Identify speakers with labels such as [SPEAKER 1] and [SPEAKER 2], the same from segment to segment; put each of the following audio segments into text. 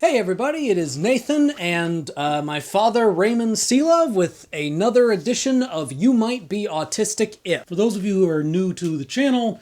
[SPEAKER 1] Hey everybody, it is Nathan and my father Raymond Selove with another edition of You Might Be Autistic If.
[SPEAKER 2] For those of you who are new to the channel,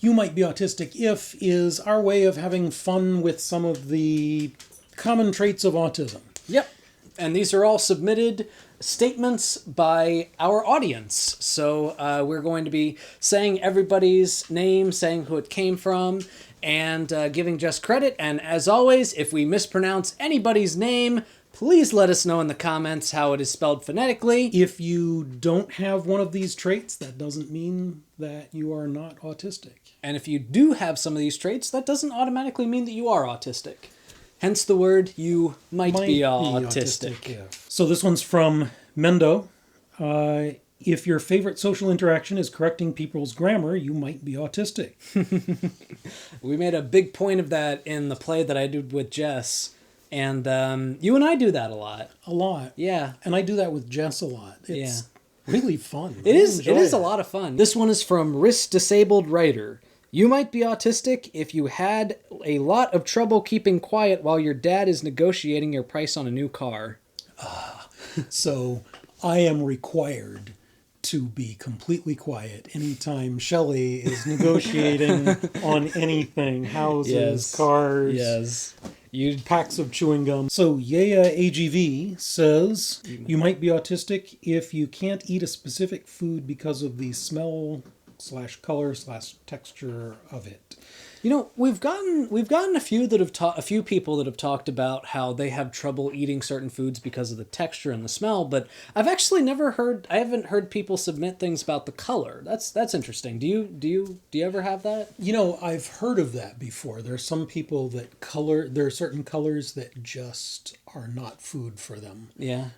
[SPEAKER 2] You Might Be Autistic If is our way of having fun with some of the common traits of autism.
[SPEAKER 1] Yep, and these are all submitted statements by our audience. So we're going to be saying everybody's name, saying who it came from, and giving just credit. And as always, if we mispronounce anybody's name, please let us know in the comments how it is spelled phonetically.
[SPEAKER 2] If you don't have one of these traits, that doesn't mean that you are not autistic.
[SPEAKER 1] And if you do have some of these traits, that doesn't automatically mean that you are autistic. Hence the word you might be autistic.
[SPEAKER 2] Yeah. So this one's from Mendo. If your favorite social interaction is correcting people's grammar, you might be autistic.
[SPEAKER 1] We made a big point of that in the play that I did with Jess. And you and I do that a lot.
[SPEAKER 2] A lot.
[SPEAKER 1] Yeah.
[SPEAKER 2] And I do that with Jess a lot. It's really fun.
[SPEAKER 1] It is a lot of fun. This one is from Risk Disabled Writer. You might be autistic if you had a lot of trouble keeping quiet while your dad is negotiating your price on a new car.
[SPEAKER 2] So I am required to be completely quiet anytime Shelley is negotiating on anything. Houses, cars, packs of chewing gum. So Yaya AGV says, you might be autistic if you can't eat a specific food because of the smell / color / texture of it.
[SPEAKER 1] You know, we've gotten a few people that have talked about how they have trouble eating certain foods because of the texture and the smell, but I've actually I haven't heard people submit things about the color. That's interesting. Do you ever have that?
[SPEAKER 2] You know, I've heard of that before. There's some people that there are certain colors that just are not food for them.
[SPEAKER 1] Yeah.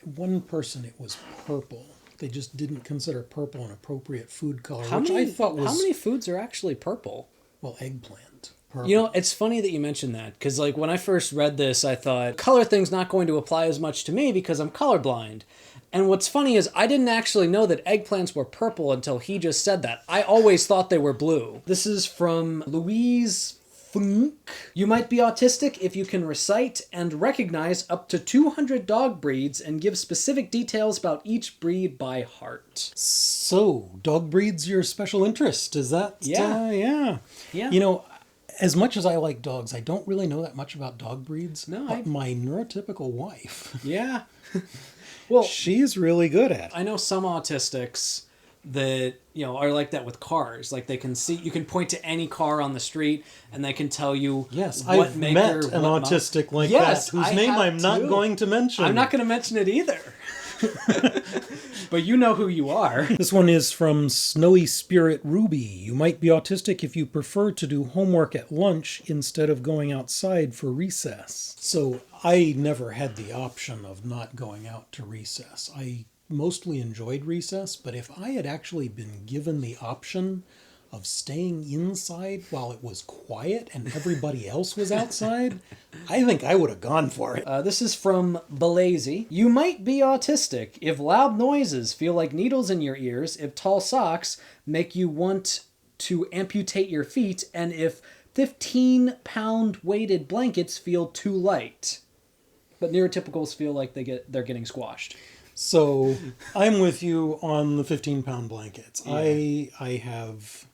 [SPEAKER 2] One person, it was purple. They just didn't consider purple an appropriate food color,
[SPEAKER 1] How
[SPEAKER 2] I thought was...
[SPEAKER 1] How many foods are actually purple?
[SPEAKER 2] Well, eggplant. Purple.
[SPEAKER 1] You know, it's funny that you mentioned that, because like when I first read this, I thought, color thing's not going to apply as much to me because I'm colorblind. And what's funny is I didn't actually know that eggplants were purple until he just said that. I always thought they were blue. This is from Louise Funk. You might be autistic if you can recite and recognize up to 200 dog breeds and give specific details about each breed by heart.
[SPEAKER 2] So, dog breeds your special interest, is that?
[SPEAKER 1] Yeah.
[SPEAKER 2] Yeah. You know, as much as I like dogs, I don't really know that much about dog breeds.
[SPEAKER 1] No.
[SPEAKER 2] But my neurotypical wife.
[SPEAKER 1] Yeah. Well,
[SPEAKER 2] she's really good at it.
[SPEAKER 1] I know some autistics that, you know, are like that with cars. Like you can point to any car on the street and they can tell you
[SPEAKER 2] I've met an autistic like that, whose name I'm not going to mention.
[SPEAKER 1] I'm not going to mention it either. But you know who you are.
[SPEAKER 2] This one is from Snowy Spirit Ruby. You might be autistic if you prefer to do homework at lunch instead of going outside for recess. So I never had the option of not going out to recess. I mostly enjoyed recess, but if I had actually been given the option of staying inside while it was quiet and everybody else was outside, I think I would have gone for it.
[SPEAKER 1] This is from Balazy. You might be autistic if loud noises feel like needles in your ears, if tall socks make you want to amputate your feet, and if 15-pound weighted blankets feel too light. But neurotypicals feel like they're getting squashed.
[SPEAKER 2] So I'm with you on the 15-pound blankets. Yeah. I have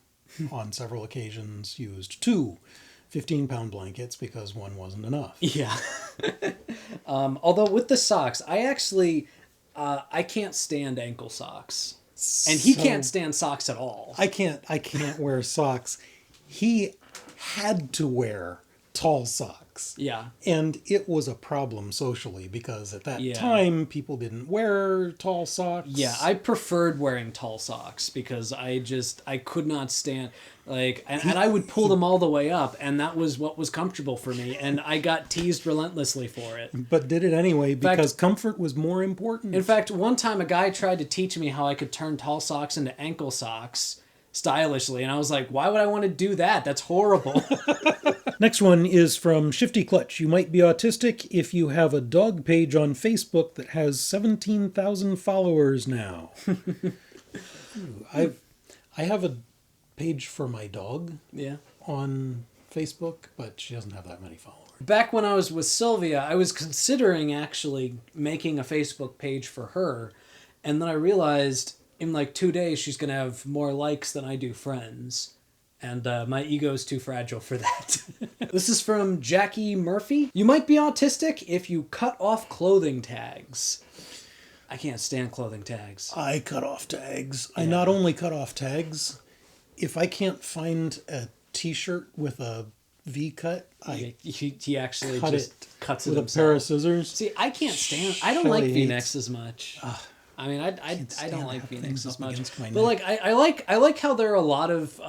[SPEAKER 2] on several occasions used 2 15-pound blankets because one wasn't enough.
[SPEAKER 1] Yeah. Although with the socks, I actually I can't stand ankle socks, and he can't stand socks at all.
[SPEAKER 2] I can't wear socks. He had to wear tall socks.
[SPEAKER 1] Yeah.
[SPEAKER 2] And it was a problem socially because at that time people didn't wear tall socks.
[SPEAKER 1] Yeah, I preferred wearing tall socks because I could not stand and I would pull them all the way up, and that was what was comfortable for me, and I got teased relentlessly for it.
[SPEAKER 2] But did it anyway because comfort was more important.
[SPEAKER 1] In fact, one time a guy tried to teach me how I could turn tall socks into ankle socks stylishly, and I was like, why would I want to do that? That's horrible.
[SPEAKER 2] Next one is from Shifty Clutch. You might be autistic if you have a dog page on Facebook that has 17,000 followers now. I have a page for my dog on Facebook, but she doesn't have that many followers.
[SPEAKER 1] Back when I was with Sylvia, I was considering actually making a Facebook page for her, and then I realized in like 2 days she's going to have more likes than I do friends. And my ego's too fragile for that. This is from Jackie Murphy. You might be autistic if you cut off clothing tags. I can't stand clothing tags.
[SPEAKER 2] I cut off tags. Yeah. I not only cut off tags, if I can't find a t-shirt with a V-cut,
[SPEAKER 1] he actually just cuts it
[SPEAKER 2] with
[SPEAKER 1] himself.
[SPEAKER 2] A pair of scissors.
[SPEAKER 1] See, I can't stand... I don't like V-necks as much. I mean, I don't like V-necks as much. But like, I like how there are a lot of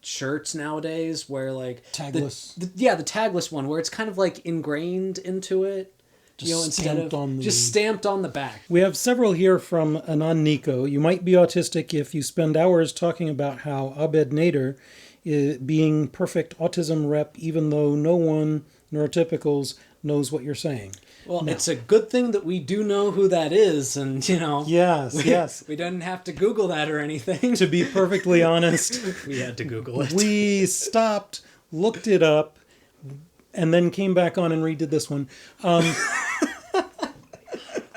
[SPEAKER 1] shirts nowadays where like
[SPEAKER 2] tagless.
[SPEAKER 1] The tagless one where it's kind of like ingrained into it. Instead of just stamped on the back.
[SPEAKER 2] We have several here from Anon Nico. You might be autistic if you spend hours talking about how Abed Nader is being perfect autism rep, even though no one, neurotypicals, knows what you're saying.
[SPEAKER 1] Well, it's a good thing that we do know who that is, and
[SPEAKER 2] Yes.
[SPEAKER 1] We didn't have to Google that or anything.
[SPEAKER 2] To be perfectly honest,
[SPEAKER 1] we had to Google it.
[SPEAKER 2] We stopped, looked it up, and then came back on and redid this one.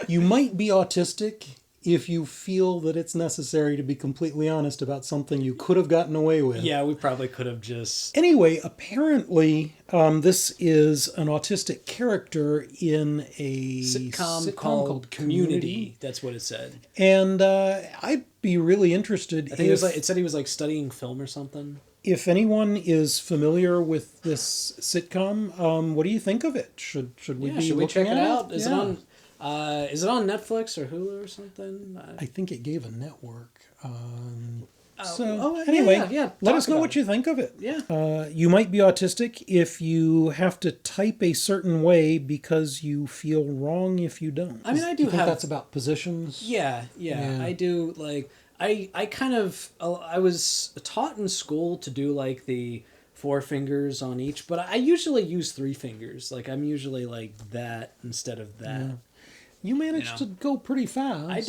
[SPEAKER 2] You might be autistic if you feel that it's necessary to be completely honest about something you could have gotten away with.
[SPEAKER 1] Yeah, we probably could have just...
[SPEAKER 2] Anyway, apparently this is an autistic character in a
[SPEAKER 1] sitcom called Community. That's what it said.
[SPEAKER 2] And I'd be really interested.
[SPEAKER 1] I think it said he was like studying film or something.
[SPEAKER 2] If anyone is familiar with this sitcom, what do you think of it? Should we
[SPEAKER 1] check it out? Is it on Netflix or Hulu or something?
[SPEAKER 2] I think it gave a network.
[SPEAKER 1] Anyway,
[SPEAKER 2] let us know what you think of it.
[SPEAKER 1] Yeah.
[SPEAKER 2] You might be autistic if you have to type a certain way because you feel wrong if you don't.
[SPEAKER 1] I mean, I do
[SPEAKER 2] you think that's about positions.
[SPEAKER 1] Yeah. I do like. I was taught in school to do like the 4 fingers on each, but I usually use 3 fingers. Like I'm usually like that instead of that. Yeah.
[SPEAKER 2] You managed to go pretty fast.
[SPEAKER 1] I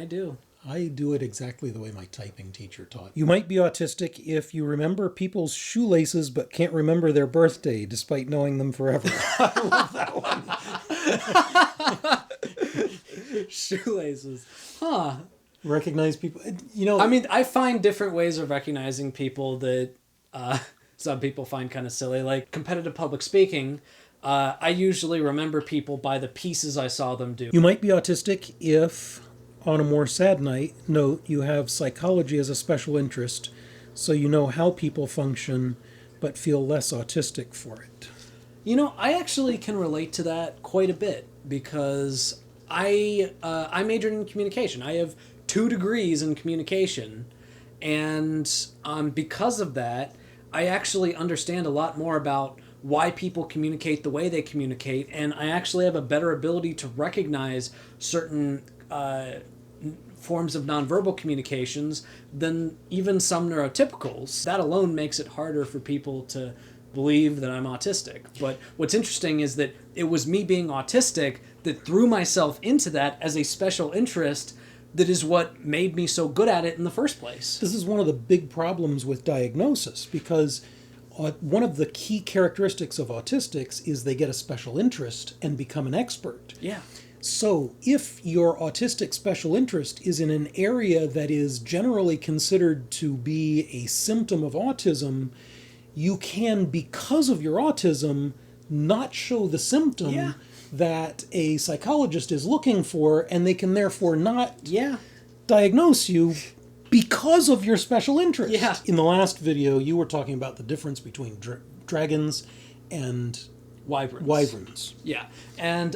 [SPEAKER 1] do.
[SPEAKER 2] I do it exactly the way my typing teacher taught. You might be autistic if you remember people's shoelaces but can't remember their birthday despite knowing them forever. I love
[SPEAKER 1] that one. Shoelaces. Huh.
[SPEAKER 2] Recognize people.
[SPEAKER 1] I mean, I find different ways of recognizing people that some people find kind of silly. Like competitive public speaking, I usually remember people by the pieces I saw them do.
[SPEAKER 2] You might be autistic if, on a more sad note, you have psychology as a special interest, so you know how people function, but feel less autistic for it.
[SPEAKER 1] I actually can relate to that quite a bit because I majored in communication. I have 2 degrees in communication, and because of that, I actually understand a lot more about why people communicate the way they communicate, and I actually have a better ability to recognize certain forms of nonverbal communications than even some neurotypicals. That alone makes it harder for people to believe that I'm autistic. But what's interesting is that it was me being autistic that threw myself into that as a special interest that is what made me so good at it in the first place.
[SPEAKER 2] This is one of the big problems with diagnosis, because one of the key characteristics of autistics is they get a special interest and become an expert.
[SPEAKER 1] Yeah.
[SPEAKER 2] So if your autistic special interest is in an area that is generally considered to be a symptom of autism, you can, because of your autism, not show the symptom that a psychologist is looking for, and they can therefore not diagnose you because of your special interest.
[SPEAKER 1] Yeah.
[SPEAKER 2] In the last video, you were talking about the difference between dragons and wyverns.
[SPEAKER 1] Yeah. And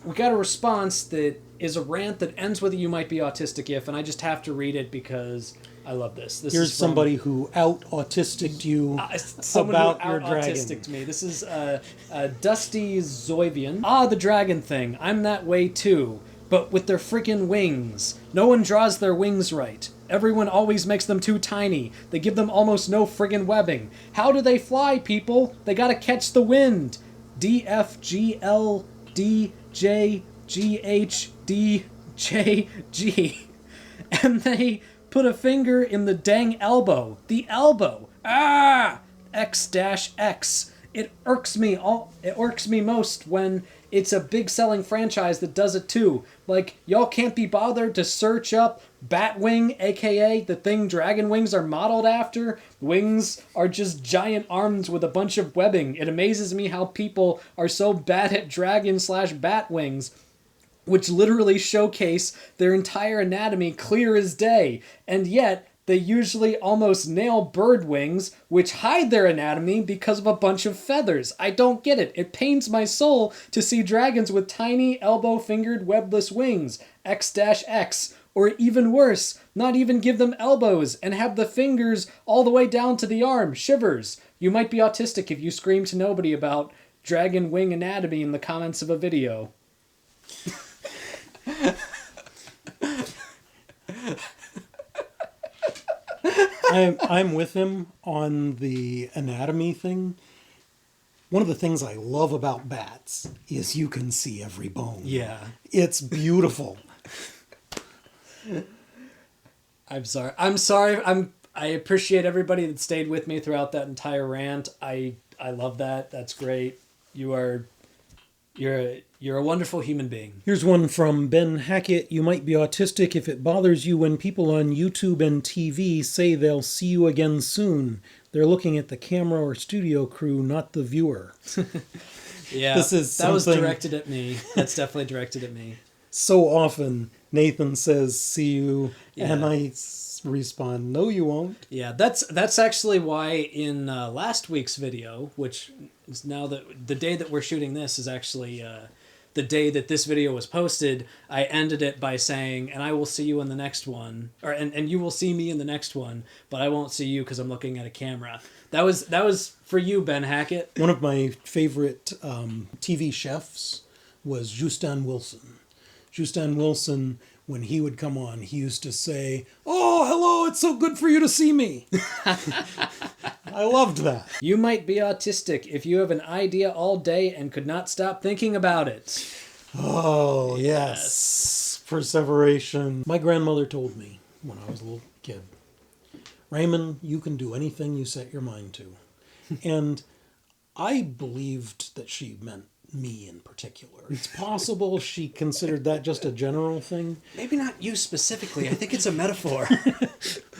[SPEAKER 1] we got a response that is a rant that ends with a "You might be autistic if," and I just have to read it because I love this.
[SPEAKER 2] Here's somebody who out-autisticed you about your dragon.
[SPEAKER 1] Autistic to me. This is Dusty Zoivian. The dragon thing. I'm that way too, but with their freaking wings. No one draws their wings right. Everyone always makes them too tiny. They give them almost no friggin' webbing. How do they fly, people? They gotta catch the wind. D, F, G, L, D, J, G, H, D, J, G. And they put a finger in the dang elbow. The elbow. X-X. It irks me most when it's a big selling franchise that does it too. Like, y'all can't be bothered to search up Batwing, aka the thing dragon wings are modeled after. Wings are just giant arms with a bunch of webbing. It amazes me how people are so bad at dragon/bat wings, which literally showcase their entire anatomy clear as day, and yet they usually almost nail bird wings, which hide their anatomy because of a bunch of feathers. I don't get it. It pains my soul to see dragons with tiny, elbow-fingered, webless wings, X-X, or even worse, not even give them elbows and have the fingers all the way down to the arm. Shivers. You might be autistic if you scream to nobody about dragon wing anatomy in the comments of a video.
[SPEAKER 2] I'm with him on the anatomy thing. One of the things I love about bats is you can see every bone.
[SPEAKER 1] Yeah.
[SPEAKER 2] It's beautiful.
[SPEAKER 1] I'm sorry. I appreciate everybody that stayed with me throughout that entire rant. I love that. That's great. You're a wonderful human being.
[SPEAKER 2] Here's one from Ben Hackett. You might be autistic if it bothers you when people on YouTube and TV say they'll see you again soon. They're looking at the camera or studio crew, not the viewer.
[SPEAKER 1] Yeah, that was directed at me. That's definitely directed at me.
[SPEAKER 2] So often Nathan says, see you,
[SPEAKER 1] Yeah.
[SPEAKER 2] and I respond, no, you won't.
[SPEAKER 1] Yeah, that's actually why in last week's video, which is now the day that we're shooting this is actually the day that this video was posted, I ended it by saying, and I will see you in the next one, and you will see me in the next one, but I won't see you because I'm looking at a camera. That was for you, Ben Hackett.
[SPEAKER 2] One of my favorite TV chefs was Justin Wilson. Justin Wilson, when he would come on, he used to say, "Oh, hello, it's so good for you to see me." I loved that.
[SPEAKER 1] You might be autistic if you have an idea all day and could not stop thinking about it.
[SPEAKER 2] Oh, yes. Perseveration. My grandmother told me when I was a little kid, Raymond, you can do anything you set your mind to. And I believed that she meant me in particular. It's possible she considered that just a general thing.
[SPEAKER 1] Maybe not you specifically. I think it's a metaphor.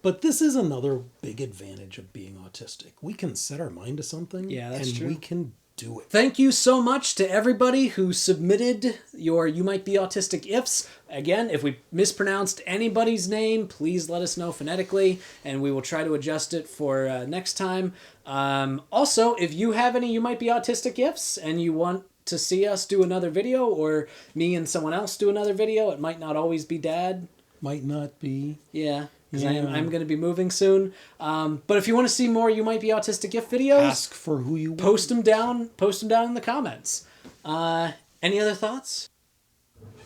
[SPEAKER 2] But this is another big advantage of being autistic. We can set our mind to something,
[SPEAKER 1] Yeah, that's
[SPEAKER 2] and
[SPEAKER 1] true.
[SPEAKER 2] we can do it.
[SPEAKER 1] Thank you so much to everybody who submitted your You Might Be Autistic Ifs. Again, if we mispronounced anybody's name, please let us know phonetically, and we will try to adjust it for next time. Also, if you have any You Might Be Autistic Ifs and you want to see us do another video, or me and someone else do another video, it might not always be Dad.
[SPEAKER 2] Might not be.
[SPEAKER 1] Yeah. Because I'm going to be moving soon. But if you want to see more You Might Be Autistic If videos,
[SPEAKER 2] Ask for who you want.
[SPEAKER 1] post them down in the comments. Any other thoughts?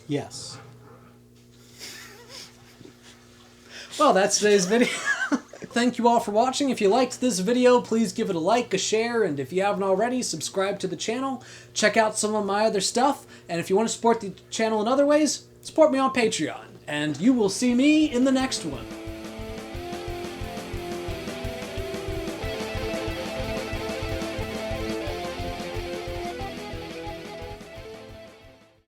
[SPEAKER 2] Yes.
[SPEAKER 1] Well, that's today's video. Thank you all for watching. If you liked this video, please give it a like, a share, and if you haven't already, subscribe to the channel. Check out some of my other stuff. And if you want to support the channel in other ways, support me on Patreon. And you will see me in the next one.